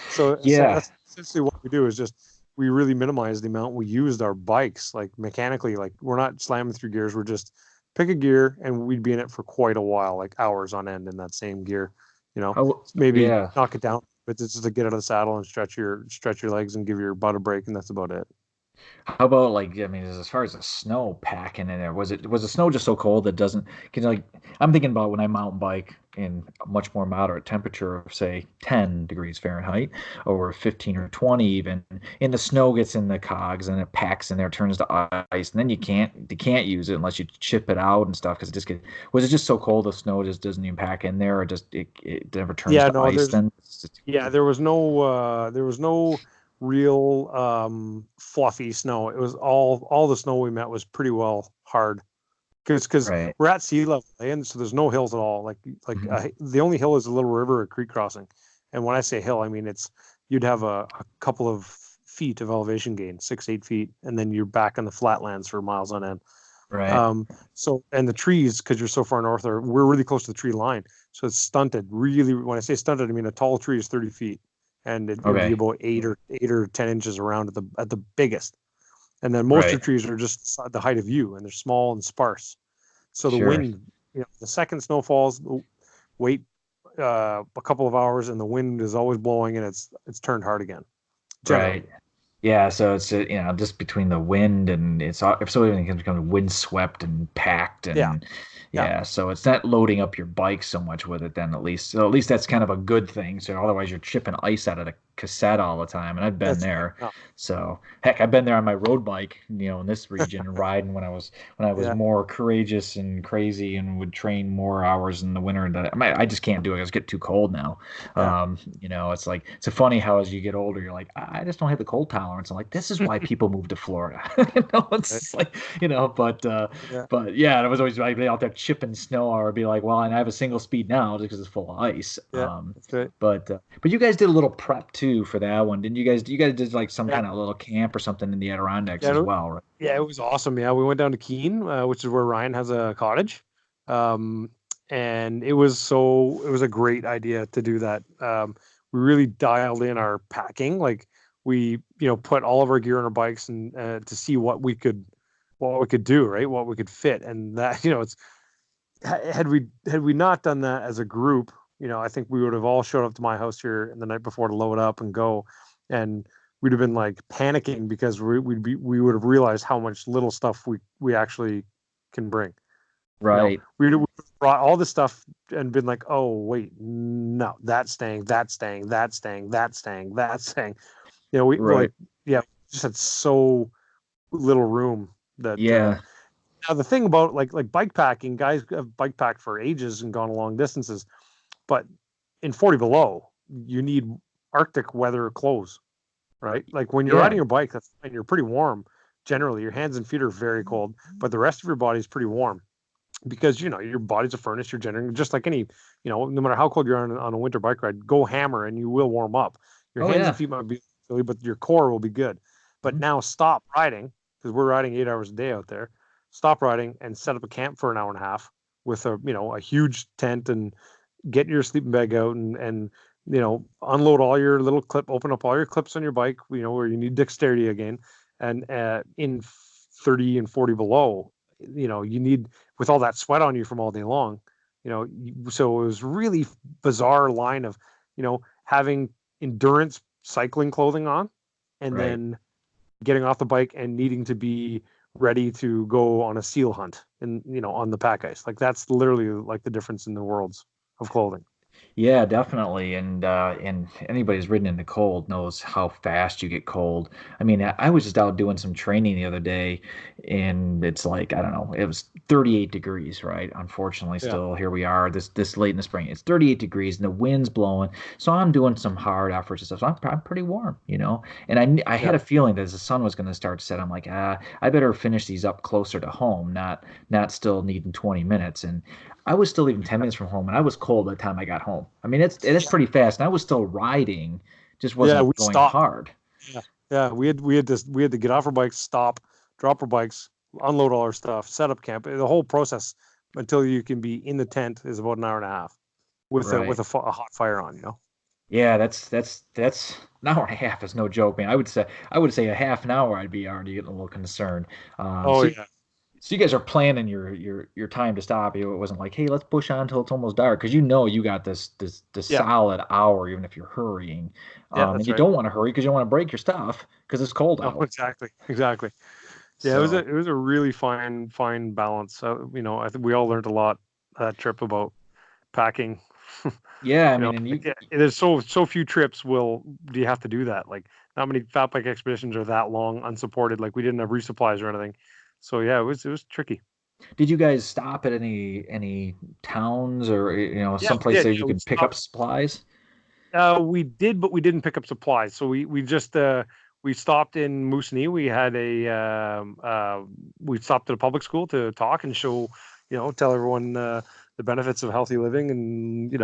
So that's essentially what we do is just we really minimize the amount we used our bikes, like mechanically. Like we're not slamming through gears. We're just pick a gear and we'd be in it for quite a while, like hours on end in that same gear. Maybe knock it down, but it's just to get out of the saddle and stretch your legs and give your butt a break, and that's about it. How about like I mean, as far as the snow packing in there, was the snow just so cold that doesn't? Cause like I'm thinking about when I mountain bike in a much more moderate temperature of say 10 degrees Fahrenheit or 15 or 20 even, and the snow gets in the cogs and it packs in there, turns to ice, and then you can't use it unless you chip it out and stuff because it just was it just so cold the snow just doesn't even pack in there or just it never turns to ice then? There was no real fluffy snow. It was all the snow we met was pretty well hard because Right. we're at sea level, and so there's no hills at all. The only hill is a little river or creek crossing, and when I say hill, I mean you'd have a couple of feet of elevation gain, 6-8 feet, and then you're back in the flatlands for miles on end. Right. So and the trees, because you're so far north, we're really close to the tree line, so it's stunted. Really, when I say stunted, I mean a tall tree is 30 feet, and it would be about 8 or 10 inches around at the biggest. And then most of the trees are just the height of you, and they're small and sparse. So the wind, the second snow falls, wait a couple of hours, and the wind is always blowing, and it's turned hard again. Generally. Right. Yeah, so it's just between the wind and if so everything can become windswept and packed and so it's not loading up your bike so much with it then at least. So at least that's kind of a good thing. So otherwise you're chipping ice out of the cassette all the time, and I've been there. Yeah. So heck, I've been there on my road bike, in this region riding when I was more courageous and crazy and would train more hours in the winter. I just can't do it. I just get too cold now. It's like it's funny how as you get older you're like I just don't have the cold tolerance. I'm like, this is why people move to Florida. It's like, but yeah, it was always I'd be out there chipping snow, or I'd be like, well, and I have a single speed now just because it's full of ice. That's right. But you guys did a little prep too for that one, didn't you guys? You guys did like some kind of little camp or something in the Adirondacks as well, right? Yeah, it was awesome. Yeah, we went down to Keene, which is where Ryan has a cottage. And it was a great idea to do that. We really dialed in our packing. Like we, put all of our gear on our bikes and to see what we could do, right? What we could fit. And that, had we not done that as a group, I think we would have all showed up to my house here the night before to load up and go. And we'd have been like panicking because we would have realized how much little stuff we actually can bring. Right. We'd brought all this stuff and been like, oh wait, no, that's staying. We just had so little room that. Now the thing about like bike packing, guys have bike packed for ages and gone long distances, but in 40 below, you need Arctic weather clothes, right? Like when you're riding your bike, that's fine. You're pretty warm. Generally, your hands and feet are very cold, but the rest of your body is pretty warm because your body's a furnace. You're generating just like any, no matter how cold you're on a winter bike ride, go hammer and you will warm up. Your hands and feet might be chilly, but your core will be good. But now stop riding because we're riding 8 hours a day out there. Stop riding and set up a camp for an hour and a half with a huge tent and get your sleeping bag out and unload all your little open up all your clips on your bike, where you need dexterity again. And in 30 and 40 below, you need, with all that sweat on you from all day long, So it was really bizarre line of, having endurance cycling clothing on, and Right. then getting off the bike and needing to be ready to go on a seal hunt and, on the pack ice. Like that's literally like the difference in the worlds of clothing. Yeah, definitely. And anybody who's ridden in the cold knows how fast you get cold. I mean, I was just out doing some training the other day, and it's like, I don't know, it was 38 degrees, right? Unfortunately, Yeah. still here we are this late in the spring. It's 38 degrees and the wind's blowing. So I'm doing some hard efforts and stuff. So I'm pretty warm, And I had Yeah. a feeling that as the sun was going to start to set, I'm like, I better finish these up closer to home, not still needing 20 minutes. And I was still even 10 minutes from home, and I was cold by the time I got home. I mean, it's pretty fast, and I was still riding, just wasn't we going stopped. hard. Yeah. We had to get off our bikes, stop, drop our bikes, unload all our stuff, set up camp. The whole process until you can be in the tent is about an hour and a half with Right. a hot fire on, Yeah, that's an hour and a half is no joke, man. I would say a half an hour I'd be already getting a little concerned. Oh, So, yeah. so you guys are planning your time to stop. It wasn't like, hey, let's push on until it's almost dark, because you got this Yeah. solid hour, even if you're hurrying. Yeah, And that's you right. don't want to hurry because you don't want to break your stuff because it's cold Oh, out. exactly. Yeah, So, it was a really fine balance. I think we all learned a lot that trip about packing. yeah, I mean, and you. There's so few trips do you have to do that? Like, not many fat bike expeditions are that long unsupported. Like, we didn't have resupplies or anything. So yeah, it was tricky. Did you guys stop at any towns or Yeah, someplace that you we could pick up supplies? We did, but we didn't pick up supplies. So we just we stopped in Moosonee. We had we stopped at a public school to talk and show, tell everyone the benefits of healthy living and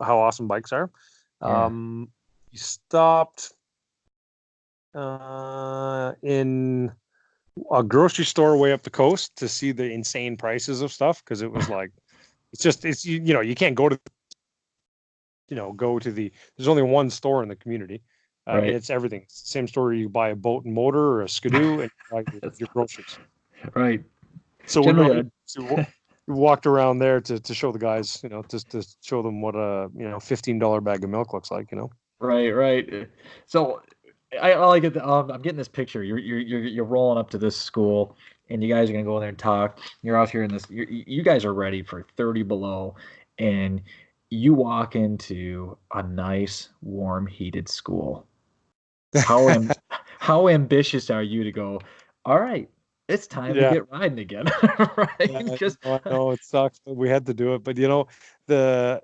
how awesome bikes are. Yeah. We stopped in a grocery store way up the coast to see the insane prices of stuff, because it was like you can't go to there's only one store in the community. Right. It's everything. It's the same store you buy a boat and motor or a skidoo and you buy your groceries. Right. So Generally, we walked around there to show the guys, just to show them what a $15 bag of milk looks like, Right. So I get I'm getting this picture. You're rolling up to this school, and you guys are gonna go in there and talk. You're out here in this. You guys are ready for 30 below, and you walk into a nice, warm, heated school. How ambitious are you to go? All right, it's time to get riding again, right? I know it sucks, but we had to do it. But the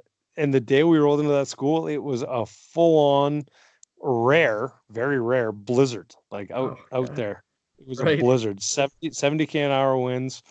day we rolled into that school, it was a full-on very rare blizzard, like out there. It was a blizzard, 70 km/h winds,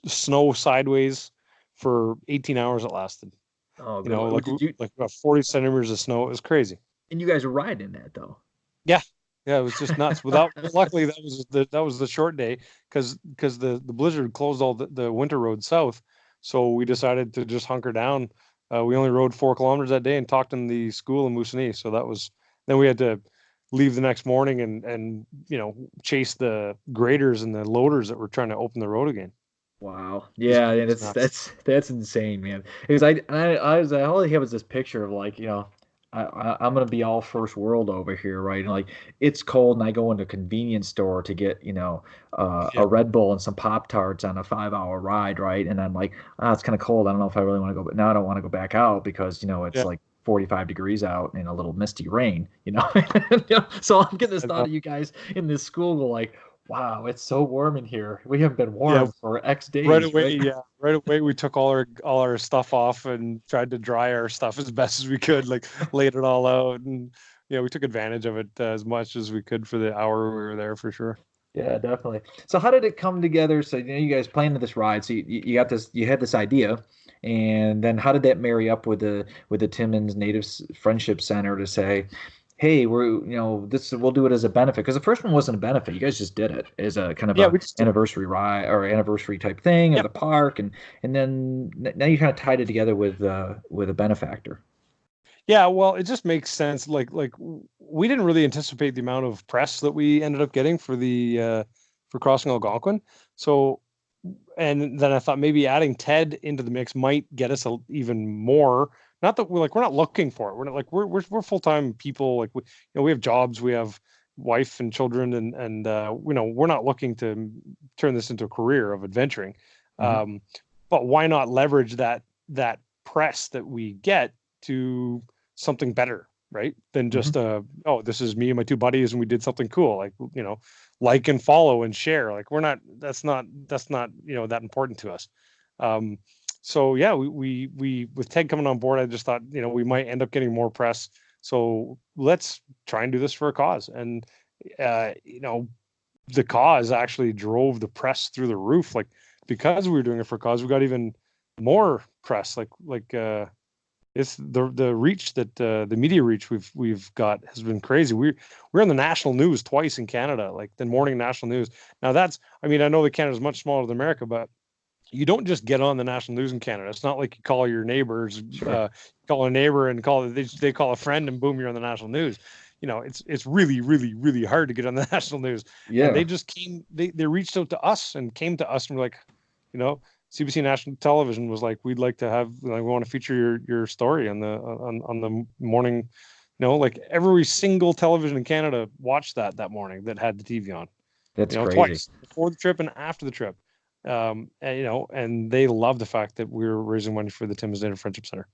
snow sideways for 18 hours it lasted. Oh, like about 40 centimeters of snow. It was crazy. And you guys were riding that though. Yeah, it was just nuts. Luckily, that was the short day, because the blizzard closed all the winter roads south. So we decided to just hunker down. We only rode 4 kilometers that day and talked in the school in Moosonee. So then we had to leave the next morning and chase the graders and the loaders that were trying to open the road again. Wow. Yeah, and that's insane, man. Because all I had was this picture of like, I'm gonna be all first world over here, right? And like it's cold, and I go into a convenience store to get, a Red Bull and some Pop-Tarts on a 5-hour ride, right? And I'm like, it's kind of cold. I don't know if I really want to go, but now I don't want to go back out because it's like 45 degrees out and a little misty rain, So I'm getting this thought of you guys in this school like, wow, it's so warm in here. We haven't been warm for X days. Right away, right away we took all our stuff off and tried to dry our stuff as best as we could, like laid it all out, and we took advantage of it as much as we could for the hour we were there, for sure. Yeah, definitely. So how did it come together? So you guys planned this ride. So you had this idea, and then how did that marry up with the Timmins Native Friendship Center to say, hey, we'll do it as a benefit? Because the first one wasn't a benefit. You guys just did it as a kind of anniversary ride or anniversary type thing at the park, and then now you kind of tied it together with a benefactor. Yeah, well, it just makes sense. Like we didn't really anticipate the amount of press that we ended up getting for the for crossing Algonquin. So and then I thought maybe adding Ted into the mix might get us even more. Not that we're not looking for it. We're not like we're full-time people. Like we have jobs, we have wife and children, and we're not looking to turn this into a career of adventuring. But why not leverage that press that we get to something better, right? Than just this is me and my two buddies and we did something cool, like and follow and share. Like that's not that important to us. So yeah, we with Ted coming on board, I just thought we might end up getting more press. So let's try and do this for a cause. And the cause actually drove the press through the roof. Like, because we were doing it for a cause, we got even more press. It's the reach that the media reach we've got has been crazy. We're in the national news twice in Canada, like the morning national news. Now I know that Canada is much smaller than America, but you don't just get on the national news in Canada. It's not like you call your neighbors, call a neighbor and they call a friend and boom, you're on the national news. It's really, really, really hard to get on the national news. Yeah. And they just they reached out to us and came to us and were like, CBC National Television was like, we'd like to have, we want to feature your story on the morning. Like every single television in Canada watched that morning that had the TV on. That's crazy. Twice, before the trip and after the trip. And they love the fact that we're raising money for the Timmins Native Friendship Center.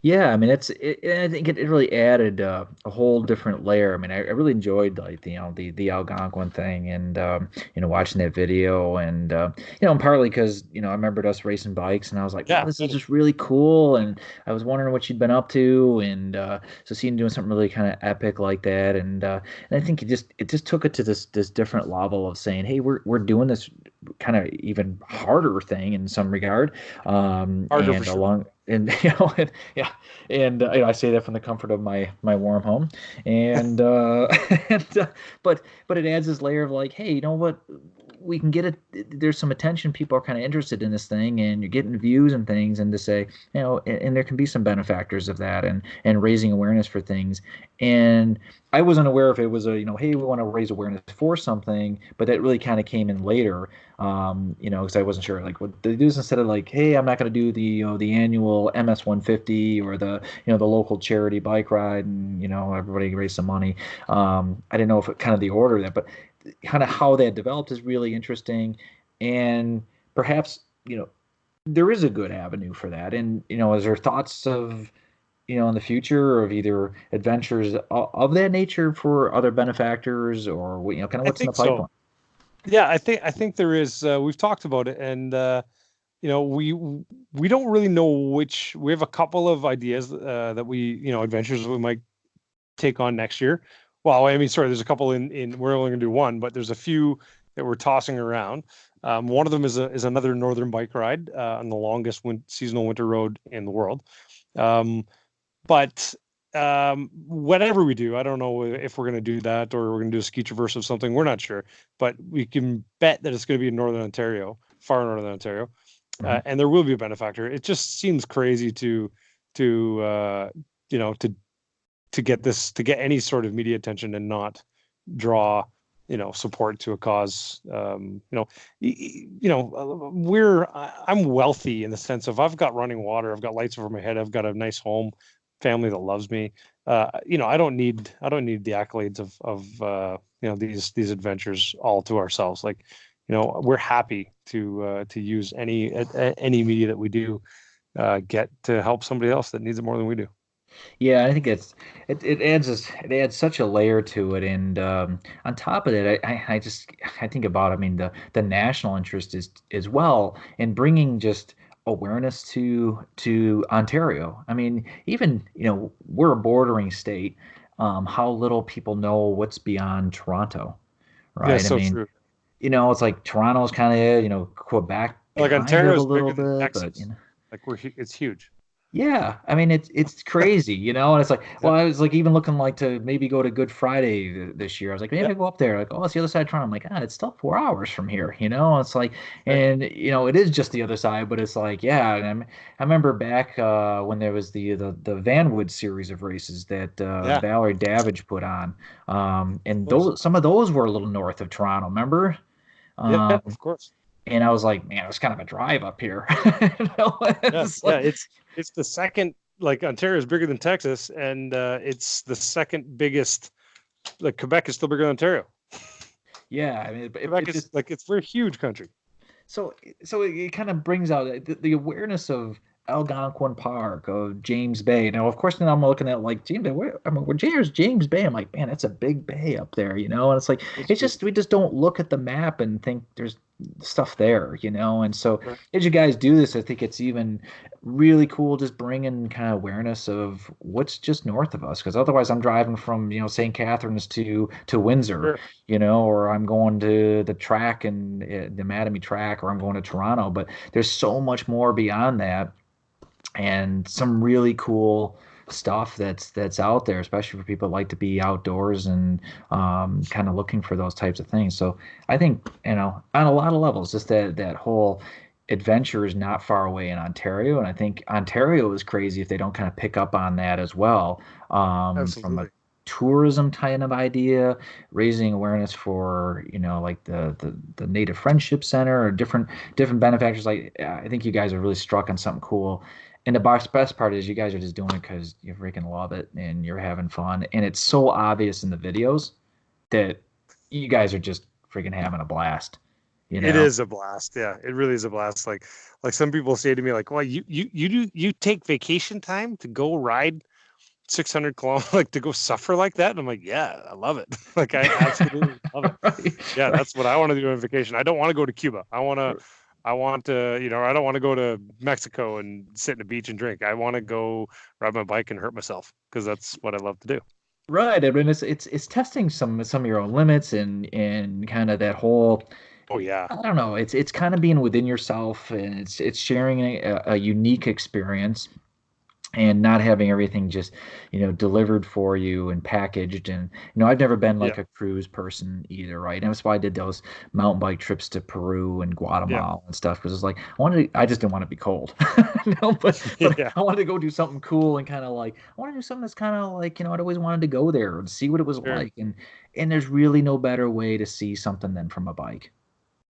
Yeah, I mean, I think it really added a whole different layer. I mean, I really enjoyed the Algonquin thing and watching that video and partly because I remembered us racing bikes and I was like, yeah, this is just really cool, and I was wondering what you'd been up to, and so seeing doing something really kind of epic like that, and I think it just took it to this different level of saying, hey, we're doing this kind of even harder thing in some regard, harder for sure. And I say that from the comfort of my warm home, and but it adds this layer of like, hey, you know what, we can get it. There's some attention. People are kind of interested in this thing, and you're getting views and things, and to say, and there can be some benefactors of that, and raising awareness for things. And I wasn't aware if it was hey, we want to raise awareness for something, but that really kind of came in later, because I wasn't sure, like, what they do is instead of like, hey, I'm not going to do the annual MS 150 or the local charity bike ride, and everybody raise some money. I didn't know if it kind of the order of that, but kind of how that developed is really interesting, and perhaps there is a good avenue for that. And is there thoughts of in the future of either adventures of that nature for other benefactors, or kind of what's in the pipeline? So. Yeah, I think there is. We've talked about it, and we don't really know which. We have a couple of ideas that adventures that we might take on next year. Well, I mean, sorry, there's a couple in we're only going to do one, but there's a few that we're tossing around. One of them is another northern bike ride on the longest seasonal winter road in the world. But whatever we do, I don't know if we're going to do that or we're going to do a ski traverse of something. We're not sure, but we can bet that it's going to be in Northern Ontario, far Northern Ontario, and there will be a benefactor. It just seems crazy to get any sort of media attention and not draw support to a cause. I'm wealthy in the sense of I've got running water, I've got lights over my head, I've got a nice home, family that loves me. I don't need the accolades of these adventures all to ourselves. Like, we're happy to use any media that we do get to help somebody else that needs it more than we do. Yeah, I think it adds such a layer to it, and on top of it, I think about, I mean, the national interest is as well in bringing just awareness to Ontario. I mean, even we're a bordering state. How little people know what's beyond Toronto, right? Yeah, so I mean, true. It's like Toronto's kind of Quebec, like Ontario's a little bit, but like it's huge. Yeah, I mean it's crazy, and it's like, well, I was like even looking like to maybe go to Good Friday this year. I was like, maybe I go up there. Like, oh, it's the other side of Toronto. I'm like, it's still 4 hours from here, It's like, and it is just the other side, but it's like, yeah. And I remember back when there was the Vanwood series of races that Valerie Davidge put on, and some of those were a little north of Toronto. Remember? Yeah, of course. And I was like, man, it's kind of a drive up here. You know, Yeah, it's yeah. like, It's the second. Like Ontario is bigger than Texas, and it's the second biggest. Like Quebec is still bigger than Ontario. yeah, I mean, Quebec it is just like we're a huge country. so it kind of brings out the awareness of Algonquin Park, of James Bay. Now, of course, then I'm looking at like James Bay. Where's James Bay? I'm like, man, that's a big bay up there, you know. And it's like It's it's just we just don't look at the map and think there's stuff there, you know. And so Right. as you guys do this, I think it's even really cool just bringing kind of awareness of what's just north of us, because otherwise I'm driving from St. Catharines to Windsor, Sure. or I'm going to the track and the Mattamy track, or I'm going to Toronto. But there's so much more beyond that, and some really cool stuff that's out there, especially for people that like to be outdoors and kind of looking for those types of things. So I think on a lot of levels, just that whole adventure is not far away in Ontario, and I think Ontario is crazy if they don't kind of pick up on that as well, from a Absolutely. tourism kind of idea, raising awareness for like the Native Friendship Center or different benefactors. Like I think you guys are really struck on something cool. And the best part is you guys are just doing it because you freaking love it and you're having fun. And it's so obvious in the videos that you guys are just freaking having a blast. It is a blast. Yeah, it really is a blast. Like some people say to me, like, "Well, you take vacation time to go ride 600 kilometers, like to go suffer like that?" And I'm like, "Yeah, I love it. Like, I absolutely love it. Right, Yeah, right. that's what I want to do on vacation. I don't want to go to Cuba. I want to, I don't want to go to Mexico and sit in a beach and drink. I want to go ride my bike and hurt myself because that's what I love to do." Right. I mean, it's testing some of your own limits and kind of that whole. Oh yeah, I don't know. It's kind of being within yourself, and it's sharing a unique experience, and not having everything just delivered for you and packaged. And I've never been yeah, like a cruise person either, right? And that's why I did those mountain bike trips to Peru and yeah, Guatemala and stuff, because it's like I just didn't want to be cold. No, but yeah, I wanted to go do something cool, and kind of like I want to do something that's kind of like I'd always wanted to go there and see what it was sure. like. And there's really no better way to see something than from a bike.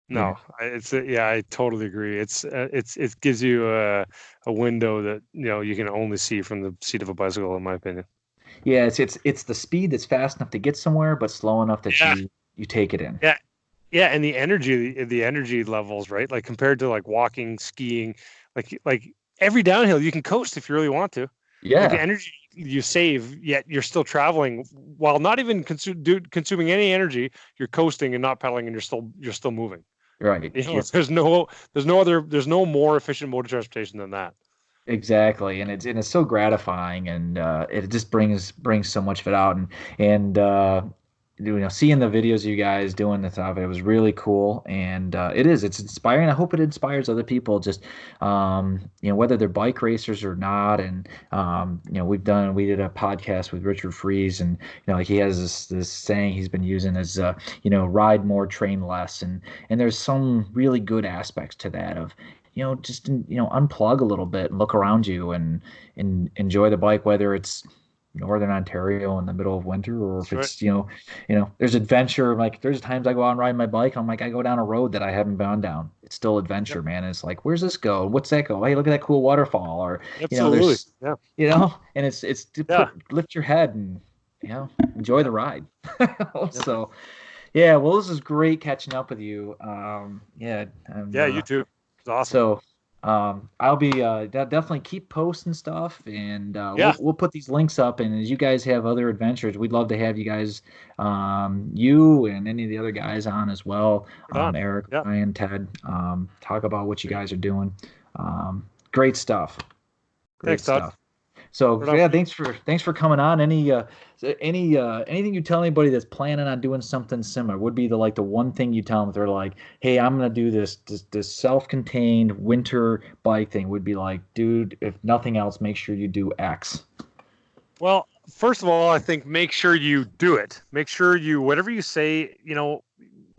you know No, yeah, I totally agree. It gives you a window that you can only see from the seat of a bicycle, in my opinion. yeah, it's the speed that's fast enough to get somewhere but slow enough that Yeah, you take it in. yeah, yeah, and the energy levels, right? Like compared to like walking, skiing, like every downhill you can coast if you really want to. Like the Yeah. energy you save, yet you're still traveling while not even consuming any energy. You're coasting and not pedaling, and you're still moving. Right. There's no more efficient mode of transportation than that. Exactly. And it's so gratifying, and it just brings so much of it out. And seeing the videos of you guys doing the stuff, it was really cool. And it's inspiring. I hope it inspires other people, just whether they're bike racers or not. And we did a podcast with Richard Fries, and like he has this saying he's been using as ride more, train less. And there's some really good aspects to that, of just unplug a little bit and look around you, and enjoy the bike, whether it's northern Ontario in the middle of winter, or if That's right. it's there's adventure. Like there's times I go out and ride my bike, I'm like, I go down a road that I haven't gone down. It's still adventure, Yep. man. It's like, where's this go? What's that go? Hey, look at that cool waterfall. Or Absolutely. there's Yeah. and it's to Yeah. lift your head and enjoy the ride. Yep. So yeah, well, this is great catching up with you. Yeah. Yeah. You too. It's awesome. So I'll be definitely keep posting stuff, and Yeah. we'll put these links up. And as you guys have other adventures, we'd love to have you guys, you and any of the other guys on as well. Right on. Eric, Yeah. Ryan, Ted, talk about what you guys are doing. Great stuff. Great Thanks, Todd. stuff. So Right on. yeah, thanks for coming on. Anything you tell anybody that's planning on doing something similar would be the one thing you tell them if they're like, hey, I'm gonna do this self-contained winter bike thing, would be like, dude, if nothing else, make sure you do X. Well, first of all, I think make sure you do it. Make sure whatever you say,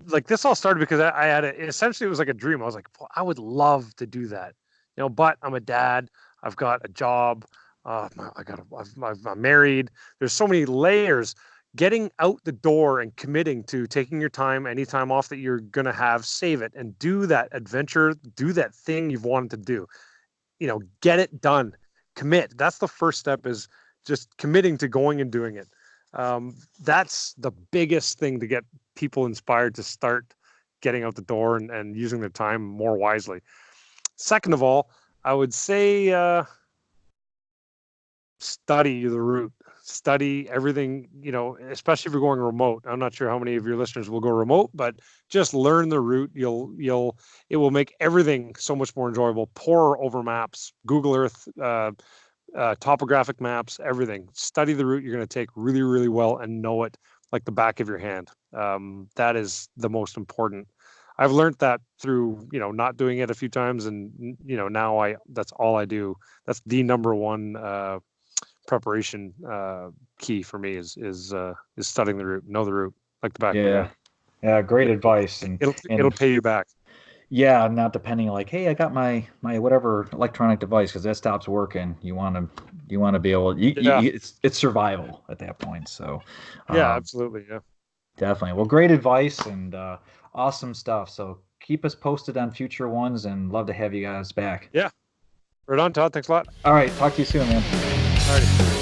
like this all started because I had essentially it was like a dream. I was like, well, I would love to do that, but I'm a dad. I've got a job. I'm married. There's so many layers. getting out the door and committing to taking your time, any time off that you're going to have, save it and do that adventure, do that thing you've wanted to do. Get it done. Commit. That's the first step, is just committing to going and doing it. That's the biggest thing to get people inspired to start getting out the door and using their time more wisely. Second of all, I would say study the route. Study everything, especially if you're going remote. I'm not sure how many of your listeners will go remote, but just learn the route. It will make everything so much more enjoyable. Pore over maps, Google Earth, topographic maps, everything. Study the route you're going to take really, really well and know it like the back of your hand. That is the most important. I've learned that through, not doing it a few times, and now that's all I do. That's the number one preparation key for me is studying the route, know the route like the back of your hand. Yeah, great advice, and it'll pay you back. Yeah, not depending like, hey, I got my whatever electronic device, because that stops working. You want to be able. It's survival at that point. So. Absolutely. Yeah. Definitely. Well, great advice and awesome stuff. So keep us posted on future ones, and love to have you guys back. Yeah. Right on, Todd. Thanks a lot. All right. Talk to you soon, man. All right.